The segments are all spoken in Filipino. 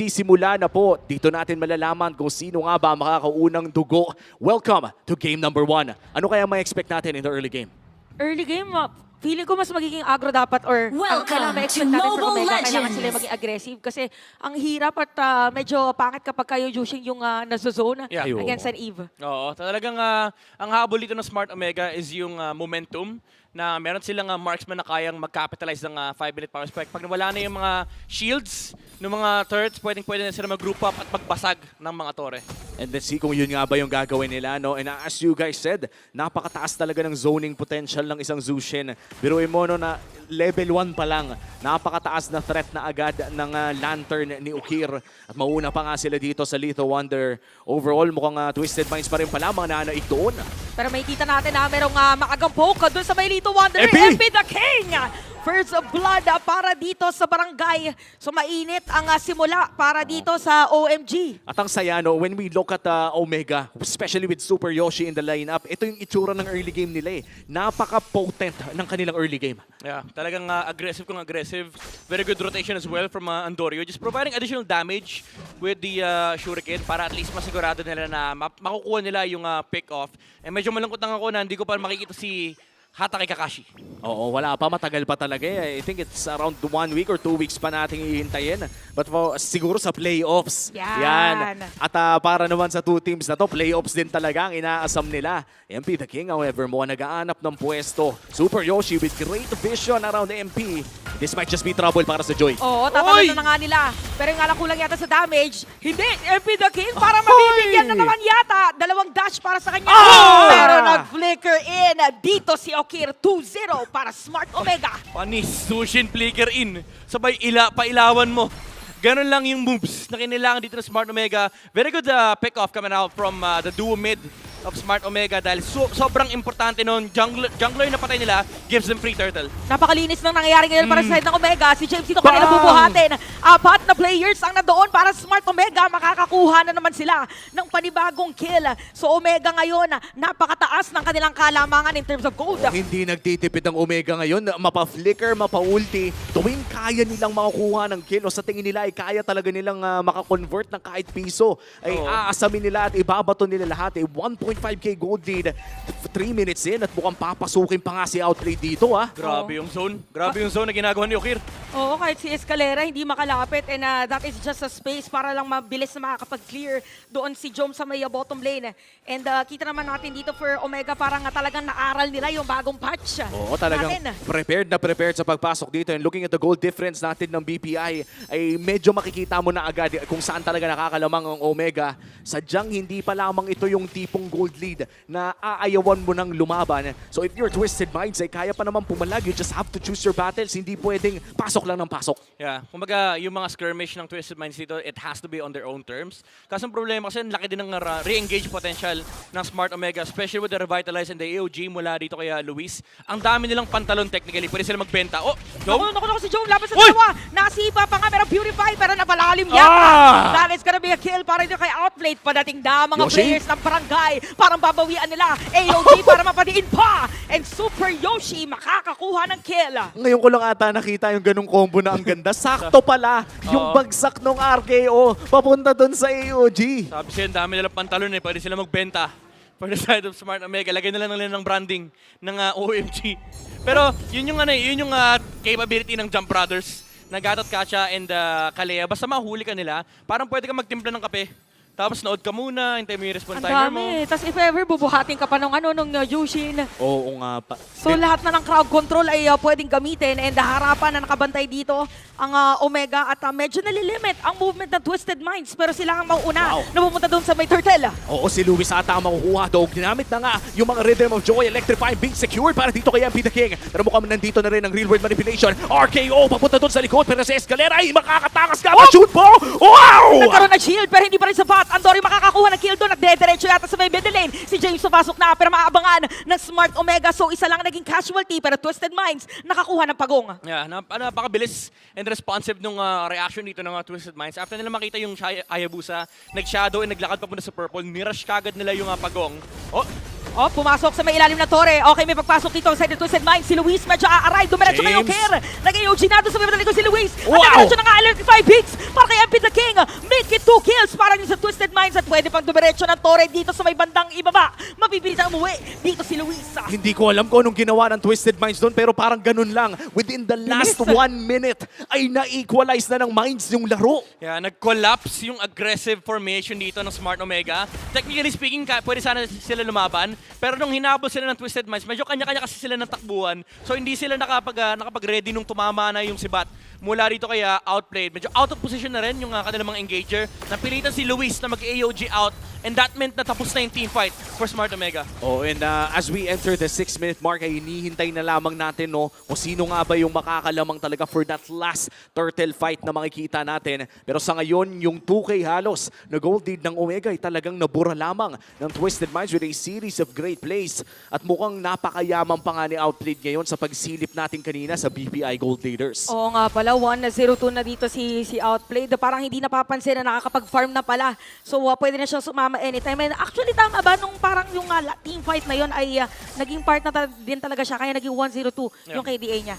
Nagsisimula na po. Dito natin malalaman kung sino nga ba makakaunang dugo. Welcome to game number 1. Ano kaya may expect natin in the early game? Early game, feeling ko mas magiging agro dapat or ang kailangan ma-expect natin for Omega, kailangan sila maging aggressive kasi ang hirap at medyo pangit kapag kayo Jushin yung nasa-zone against an Eve. Oo, talagang ang habol dito ng Smart Omega is yung momentum na meron silang marksman na kayang mag-capitalize ng 5-minute power spike. Pag nawala na yung mga shields ng mga turrets, pwede na sila mag-group up at magbasag ng mga tore. And let's see kung yun nga ba yung gagawin nila, no? And as you guys said, napakataas talaga ng zoning potential ng isang Zushin. Biruin mo, no, na level 1 pa lang, napakataas na threat na agad ng Lantern ni Ukir. At mauna pa nga sila dito sa Lethal Wonder. Overall, mukhang Twisted Minds pa rin pala mga nanaig doon. Pero makikita natin na merong makagang poke doon sa may Lethal Wonder. MP! MP the King! First blood para dito sa barangay. So mainit ang simula para dito sa OMG. At ang saya, no, when we look at Omega, especially with Super Yoshi in the lineup, ito yung itsura ng early game nila eh. Napaka-potent ng kanilang early game. Yeah, talagang aggressive kung aggressive. Very good rotation as well from Andorio. Just providing additional damage with the Shuriken para at least masigurado nila na makukuha nila yung pick-off. And medyo malungkot lang ako na hindi ko pa makikita si Hatake Kakashi. Oo, wala pa. Matagal pa talaga eh. I think it's around 1 week or 2 weeks pa nating hihintayin. But siguro sa playoffs. Yan. At para naman sa 2 teams na to, playoffs din talaga ang inaasam nila. MP the King, however, mukhang nag-aanap ng pwesto. Super Yoshi with great vision around MP. This might just be trouble para sa Joy. Oo, tatalan na nga nila. Pero nga lang kulang yata sa damage. Hindi, MP the King para mabibigyan na naman yata. 2 dash para sa kanya. Pero nag-flicker in. Dito si Okir 2-0 para Smart Omega. Panis, Zushin flicker in. Sabay pailawan mo. Ganun lang yung moves na kailangan dito ng Smart Omega. Very good pick-off coming out from the duo mid of Smart Omega dahil sobrang importante nun. Jungler na patay nila gives them free turtle. Napakalinis ng nangyayari ngayon para sa side ng Omega. Si James dito kanila bubuhatin. 4 na players ang nandoon para Smart Omega. Makakakuha na naman sila ng panibagong kill. So Omega ngayon, napakataas ng kanilang kalamangan in terms of gold. Hindi nagtitipid ang Omega ngayon. Mapa-flicker, mapa-ulti. Tuwing kaya nilang makakuha ng kill o sa tingin nila ay kaya talaga nilang makakonvert ng kahit piso, ay aasamin nila at ibabato nila lahat. 1.5k gold lead, 3 minutes in at mukhang papasukin pa nga si Outplay dito. Grabe yung zone. Grabe yung zone na ginagawa ni Okir. Oo, kahit si Escalera hindi makalapit and that is just a space para lang mabilis na makakapag-clear doon si Jom sa may bottom lane. And kita naman natin dito for Omega parang talagang naaral nila yung bagong patch. Oo, talagang prepared sa pagpasok dito. And looking at the goal difference natin ng BPI, ay medyo makikita mo na agad kung saan talaga nakakalamang ang Omega. Sadyang hindi pa lamang ito yung tipong gold lead na aayawan mo ng lumaban. So if you're Twisted Minds, ay kaya pa naman pumalag. You just have to choose your battles. Hindi pwedeng pasok lang ng pasok. Yeah, kumbaga yung mga skirmish ng Twisted Minds dito, it has to be on their own terms. Kasi ang problema kasi laki din ng re-engage potential ng Smart Omega, especially with the Revitalize and the AOG mula dito kaya Luis. Ang dami nilang pantalon technically, pwede sila magbenta. Oh, Jom! Naku, si Jom laban sa dalawa. Nasipa pa nga, pero Purify, pero napalalim yata. That is gonna be a kill para dito kay Outplay. Padating na mga players ng barangay. Parang babawian nila. AOG para mapadiin pa. And Super Yoshi makakakuha ng kill. Ngayon ko lang ata nakita yung ganung combo na ang ganda. Sakto pala yung bagsak ng RKO papunta dun sa AOG. Sabi siya, ang dami nilang pantalon eh. Pwede sila magbenta. For the side of Smart Omega, lagay na lang nila ng branding ng OMG. Pero yun yung capability ng Jump Brothers na Gatot Kacha and Kalea. Basta mahuli ka nila, parang pwede ka magtimpla ng kape. Tapos nood ka muna, hintay mo yung respawn timer mo. Ang dami. Tapos if ever, bubuhatin ka pa nung Jushin. Oo nga pa. So lahat na ng crowd control ay pwedeng gamitin and harapan na nakabantay dito ang Omega at medyo nalilimit ang movement ng Twisted Minds pero sila ang mauuna na pumunta doon sa may turtle. Oo, si Luis ata ang makukuha. Dog, ginamit na nga yung mga Rhythm of Joy, Electrifying being secured para dito kay MP the King. Pero mukhang nandito na rin ang real world manipulation. RKO papunta doon sa likod pero si Escalera ay makakatakas ka. Shoot po! Wow! Nagkaroon ng shield pero hindi pa rin sapat. Andorio makakakuha ng kill doon at dediretso yata sa may middle lane. Si James papasok na pero maabangan ng Smart Omega. So isa lang naging casualty pero Twisted Minds nakakuha ng pagong. Yeah, napakabilis and responsive nung reaction dito ng Twisted Minds. After nila makita yung Hayabusa, nag-shadow and naglakad papunta sa purple, nirush kagad nila yung pagong. Oh, Oh, pumasok sa may ilalim na Torre. Okay, may pagpasok dito sa Twisted Mind. Si Luis medyo a-arrive. Dumiretso kay James. Oker. Nag-AOG na doon sa may madaling ko si Luis. Wow! At nag-diretso na nga 5 hits para kay MP the King. Make it 2 kills para din sa Twisted Minds at pwede pang dumiretso ng Torre dito sa may bandang ibaba. Mapipilit ang umuwi dito si Luis. Hindi ko alam kung anong ginawa ng Twisted Minds doon, pero parang ganun lang. Within the last Bilis. 1 minute, ay na-equalize na ng Minds yung laro. Yeah, nag-collapse yung aggressive formation dito ng Smart Omega. Technically speaking, pwede sana sila lumaban. Pero nung hinabol sila ng Twisted Minds, medyo kanya-kanya kasi sila ng takbuhan. So hindi sila nakapag-ready nung tumama na yung sibat. Mula rito kaya outplayed. Medyo out of position na rin yung kanilang mga engager. Napilitan si Luis na mag-AOG out. And that meant na tapos na yung team fight for Smart Omega. Oh, and as we enter the 6-minute mark, ay hinihintay na lamang natin no, kung sino nga ba yung makakalamang talaga for that last turtle fight na makikita natin. Pero sa ngayon, yung 2K halos na gold lead ng Omega ay talagang nabura lamang ng Twisted Minds with a series of great plays. At mukhang napakayaman pa nga ni Outplayed ngayon sa pagsilip natin kanina sa BPI Gold Leaders. Oo nga pala, 1-0-2 na dito si Outplayed. Parang hindi napapansin na nakakapag-farm na pala. So pwede na siya sumama anytime. And actually, tama ba nung parang yung team fight na yon ay naging part na din talaga siya. Kaya naging 1-0-2 yung KDA niya.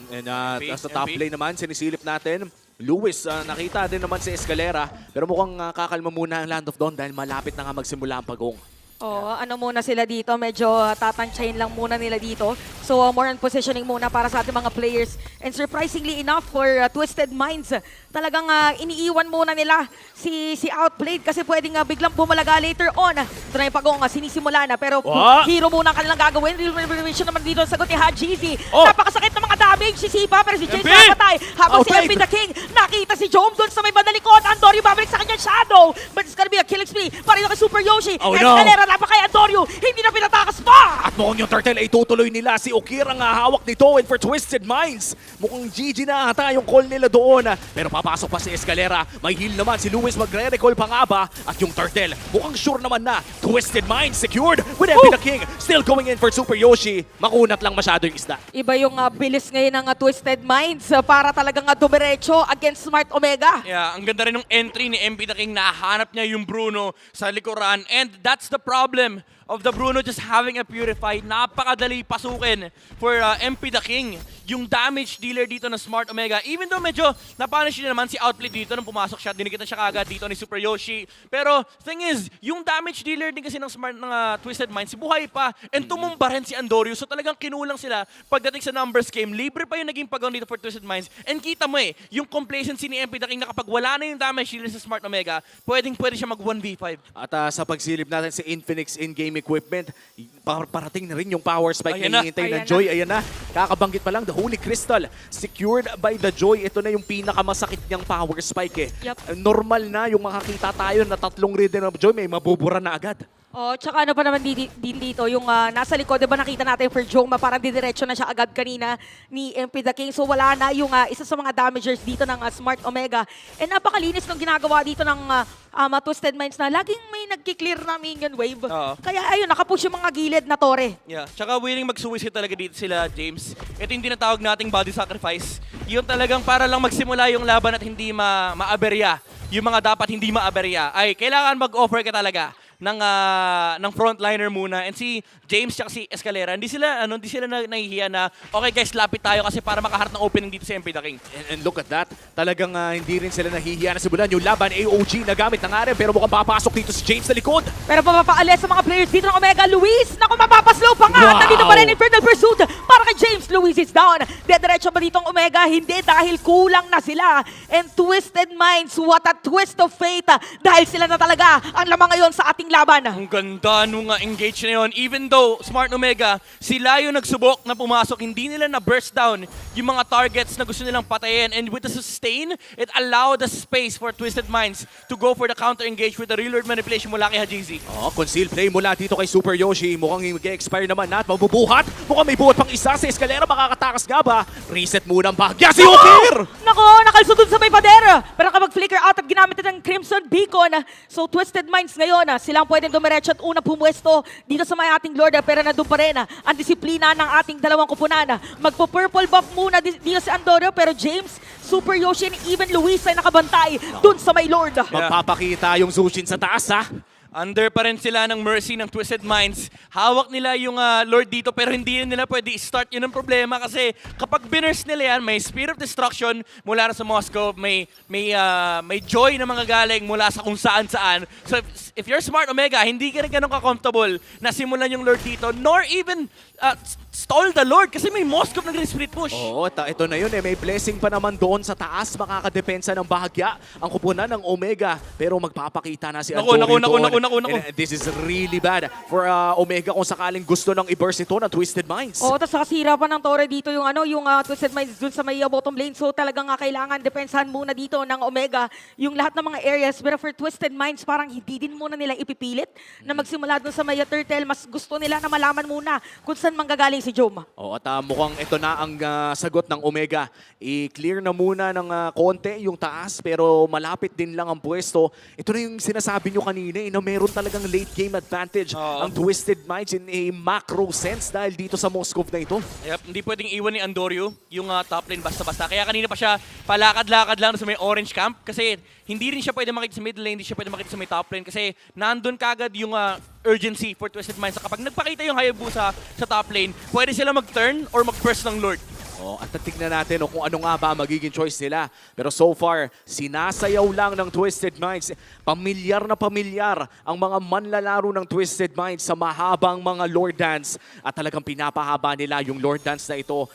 And MP, sa top MP. lane naman, sinisilip natin. Lewis, nakita din naman si Escalera. Pero mukhang kakalma muna ang Land of Dawn dahil malapit na nga magsimula ang pagong. Oo, ano muna sila dito, medyo tatansyahin lang muna nila dito. So more on positioning muna para sa ating mga players. And surprisingly enough for Twisted Minds, talagang iniiwan muna nila si Outplayed kasi pwedeng biglang bumalaga later on. Ito na yung pagong sinisimula na pero hero muna ang kanilang gagawin. Revelation naman dito sa sagot ni Hajizi. Napakasakit ng mga damage si Sipa pero si James napatay. Habang si MP the King, nakita si Jom doon sa may bandalikod. Andorio babalik sa kanyang shadow. But it's gonna be a killing spree para yung kay Super Yoshi. Oh, no. Escalera pa kay Andorio, hindi na pinatakas pa! At mukhang yung turtle ay tutuloy nila. Si Okir ang hawak nito and for Twisted Minds. Mukhang GG na ata yung call nila doon. Pero papasok pa si Escalera. May heal naman si Lewis. Magre-recall pa nga ba? At yung turtle, mukhang sure naman na Twisted Minds secured with MP the King. Still going in for Super Yoshi. Makunat lang masyado yung isda. Iba yung bilis ngayon ng Twisted Minds para talagang dumiretso against Smart Omega. Yeah, ang ganda rin ng entry ni MP the King. Nahanap niya yung Bruno sa likuran. And that's the problem of the Bruno just having a Purify. Napakadali pasukin for MP the King. Yung damage dealer dito ng Smart Omega. Even though medyo napanish din naman si Outplay dito nung pumasok siya. Dinikitan siya kagad dito ni Super Yoshi. Pero thing is, yung damage dealer din kasi ng Smart ng Twisted Minds, buhay pa. And tumumba rin si Andorio. So talagang kinulang sila pagdating sa numbers game. Libre pa yung naging pagawin dito for Twisted Minds. And kita mo yung complacency ni MP the King na kapag wala na yung damage dealer sa Smart Omega, pwede siya mag 1v5. At sa pagsilip natin sa Infinix in-game equipment, parating na rin yung power spike Ayan na na. hinihintay ng Ayan Joy. Ayan na. Kakabanggit pa lang, the Holy Crystal secured by the Joy. Ito na yung pinakamasakit niyang power spike Yup. Normal na yung makakita tayo na 3 Rhythm of Joy, may mabubura na agad. Oh, tsaka ano pa naman din dito, yung nasa likod, diba nakita natin for Joma, parang didiretso na siya agad kanina ni MP the King. So wala na yung isa sa mga damagers dito ng Smart Omega. And napakalinis ng ginagawa dito ng Twisted Minds na laging may nagki-clear na minion wave. Oo. Kaya ayun, nakapush yung mga gilid na Torre. Yeah, tsaka willing mag-suicide talaga dito sila, James. Ito yung tinatawag nating body sacrifice. Yung talagang para lang magsimula yung laban at hindi maaberya. Yung mga dapat hindi maaberya ay kailangan mag-offer ka talaga ng frontliner muna. And si James tsaka si Escalera, hindi sila nahihiya na, okay guys, lapit tayo kasi para makaharap ng opening dito si MP the King. And look at that. Talagang hindi rin sila nahihiya na simulan yung laban. AOG nagamit na nga rin, pero mukhang papasok dito si James sa likod. Pero papapaalis sa mga players dito ng Omega. Luis, naku, mapapaslow pa nga. Wow! Nandito pa rin Infernal Pursuit para kay James. Luis is down. Dediretso ba dito ang Omega? Hindi, dahil kulang na sila. And Twisted Minds, what a twist of fate. Dahil sila na talaga ang lamang ngayon sa ating laban. Ang ganda nung engage na yun. Even though Smart Omega, sila yung nagsubok na pumasok, hindi nila na-burst down yung mga targets na gusto nilang patayin. And with the sustain, it allowed the space for Twisted Minds to go for the counter-engage with the real-world manipulation mula kay Hajizi. Conceal play mula dito kay Super Yoshi. Mukhang mag-expire naman na at mabubuhat. Mukhang may buhat pang isa. Si Escalera makakatakas nga ba? Reset muna ang bahagya si Okir! Nako, nakalso dun sa may pader. Pero kapag flicker out at ginamit ito ng Crimson Beacon, so Twisted Minds ngayon, silang pwedeng dumiretso at una pumuesto dito sa may ating Lord. Pero nandun pa rin ang disiplina ng ating dalawang kupunan. Magpo-purple buff muna dito si Andorio, pero James, Super Yoshi, and even Luis ay nakabantay dun sa may Lord. Magpapakita yung Zushin sa taas ha. Under pa rin sila ng Mercy ng Twisted Minds. Hawak nila yung Lord dito pero hindi nila pwede i-start. Yun ang problema kasi kapag binurst nila yan, may Spear of Destruction mula na sa Moscow, may joy na mga galing mula sa kung saan-saan. So if you're smart Omega, hindi ka rin ganun ka-comfortable na simulan yung Lord dito, nor even stall the Lord kasi may Moscow na split push. Oo, ito na yun eh. May blessing pa naman doon sa taas. Makakadepensa ng bahagya ang kupunan ng Omega. Pero magpapakita na si Antonio doon. And this is really bad for Omega kung sakaling gusto nang i-burst ito ng Twisted Minds. Oo, tapos nakasira pa ng Torre dito yung Twisted Minds dun sa may bottom lane. So talagang kailangan depensahan muna dito ng Omega yung lahat ng mga areas. Pero for Twisted Minds, parang hindi din muna nila ipipilit na magsimula dun sa may turtle. Mas gusto nila na malaman muna kung saan manggagaling si Joma. Oo, at mukhang ito na ang sagot ng Omega. I-clear na muna ng konti yung taas pero malapit din lang ang pwesto. Ito na yung sinasabi nyo kanina na meron talagang late game advantage ang Twisted Minds in a macro sense dahil dito sa Moscow na ito. Yep, hindi pwedeng iwan ni Andorio yung top lane basta-basta. Kaya kanina pa siya palakad-lakad lang sa may orange camp kasi hindi rin siya pwede makita sa mid lane, hindi siya pwede makita sa may top lane kasi nandun kagad yung urgency for Twisted Minds. Kapag nagpakita yung Hayabusa sa top lane, pwede sila mag-turn or mag-burst ng Lord. Oh, at tignan natin kung ano nga ba magiging choice nila. Pero so far, sinasayaw lang ng Twisted Minds. Pamilyar na pamilyar ang mga manlalaro ng Twisted Minds sa mahabang mga Lord Dance. At talagang pinapahaba nila yung Lord Dance na ito.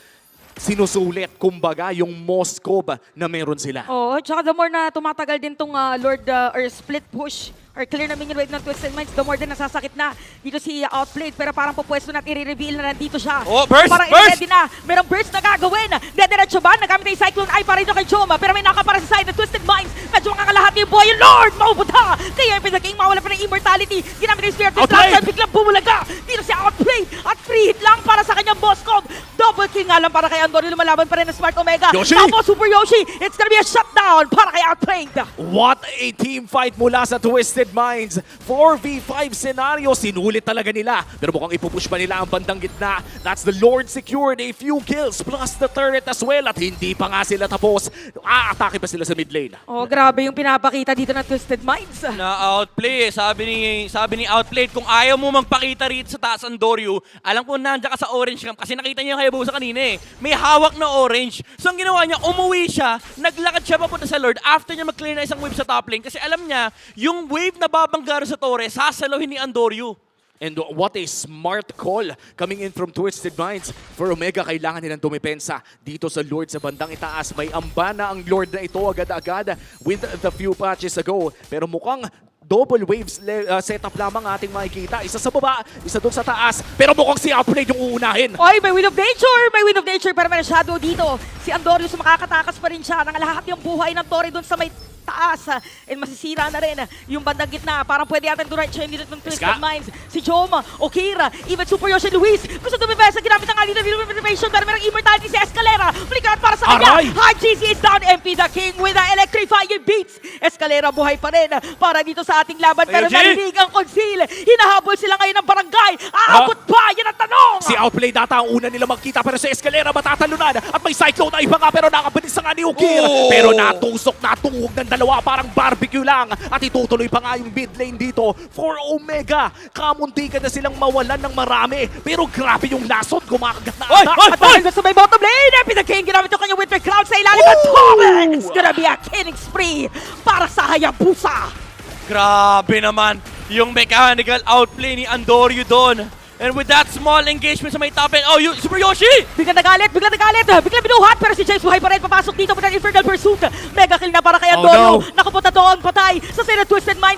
Sinusulit, kumbaga, yung Moscow na meron sila. Oo, tsaka the more na tumatagal din tong Lord or split push or clear na minion wave ng Twisted Minds, the more din nasasakit na dito si Outplayed. Pero parang pupwesto na at i-reveal na nandito siya. Oh, burst! Parang Burst! ready na. Merong burst na gagawin. Dediretso ba? Nagamit na yung Cyclone Eye para ito kay Joma. Pero may nakapara sa side ng Twisted Minds. Medyo makakalahat yung buhay. Yung Lord! Maubudha! Kaya yung King mawala pa ng immortality. Ginamit na yung Spear of Destruction. Biglang bumulaga. Dito si Outplayed. At free hit lang para sa kanyang boss comp. Double kill nga lang para kay Andorio. Lumalaban pa rin ng Smart Omega. Yoshi! Tapos Super Yoshi. It's gonna be a shutdown para kay Outplayed. What a team fight mula sa Twisted Minds. 4v5 scenario, sinulit talaga nila. Pero mukhang ipupush pa nila ang bandang gitna. That's the Lord secured a few kills plus the turret as well. At hindi pa nga sila tapos. Atake pa sila sa mid lane. Oh, grabe yung pinapakita dito ng Twisted Minds. Na-outplay. Sabi ni Outplayed, kung ayaw mo magpakita rito sa taas Andorio, alam ko nandiyan ka sa orange camp kasi nakita niya yung Hayabusa kanina eh. May hawak na orange. So ang ginawa niya, umuwi siya, naglakad siya papunta sa Lord after niya mag-clear na isang wave sa top lane kasi alam niya, yung wave na babanggaro sa Torre, sasaluhin ni Andorio. And what a smart call coming in from Twisted Minds. For Omega, kailangan nilang dumipensa dito sa Lord sa bandang itaas. May amba na ang Lord na ito agad-agad with the few patches ago. Pero mukhang double waves setup lamang ating makikita. Isa sa baba, isa doon sa taas. Pero mukhang si Outplayed yung uunahin. Oy, may Wind of Nature! May Wind of Nature pero may shadow dito. Si Andorio makakatakas pa rin siya ng lahat yung buhay ng Torre doon sa may taas. And masisira na rin yung bandang gitna. Parang pwede natin diretso yung dito ng Twisted Minds. Si Joma, Okira, even Super Yoshi Luis. Gusto dumibesa, ginamit na nga dito ng motivation pero merong immortality si Escalera. Flicker para sa kanya. Hard GC is down. MP the King with the electrifying beats. Escalera buhay pa rin para dito sa ating laban. Pero narinig ang conceal. Hinahabol sila ngayon ng barangay. Aabot pa? Yan ang tanong. Si Outplayed data ang una nila magkita pero si Escalera matatalunan. At may Cyclone na iba nga pero nakapanis na nga ni Okira. Pero natusok, natuhog ng dalawa, parang barbecue lang. At itutuloy pa nga yung mid lane dito for Omega. Kamuntikan na silang mawalan ng marami. Pero grabe yung lason, gumakagat na ata. At dahil sa may bottom lane, Epi the King, ginamit yung kanyang Winter Cloud sa ilalim ng Torre. It's gonna be a killing spree para sa Hayabusa. Grabe naman yung mechanical outplay ni Andorio doon. And with that small engagement sa may top lane, oh, Super Yoshi! Biglang nagalit, biglang binuhat, pero si James buhay pa rin, papasok dito with an Infernal Pursuit. Mega kill na para kay Andorio. Nakapunta doon, patay sa side ng Twisted Minds.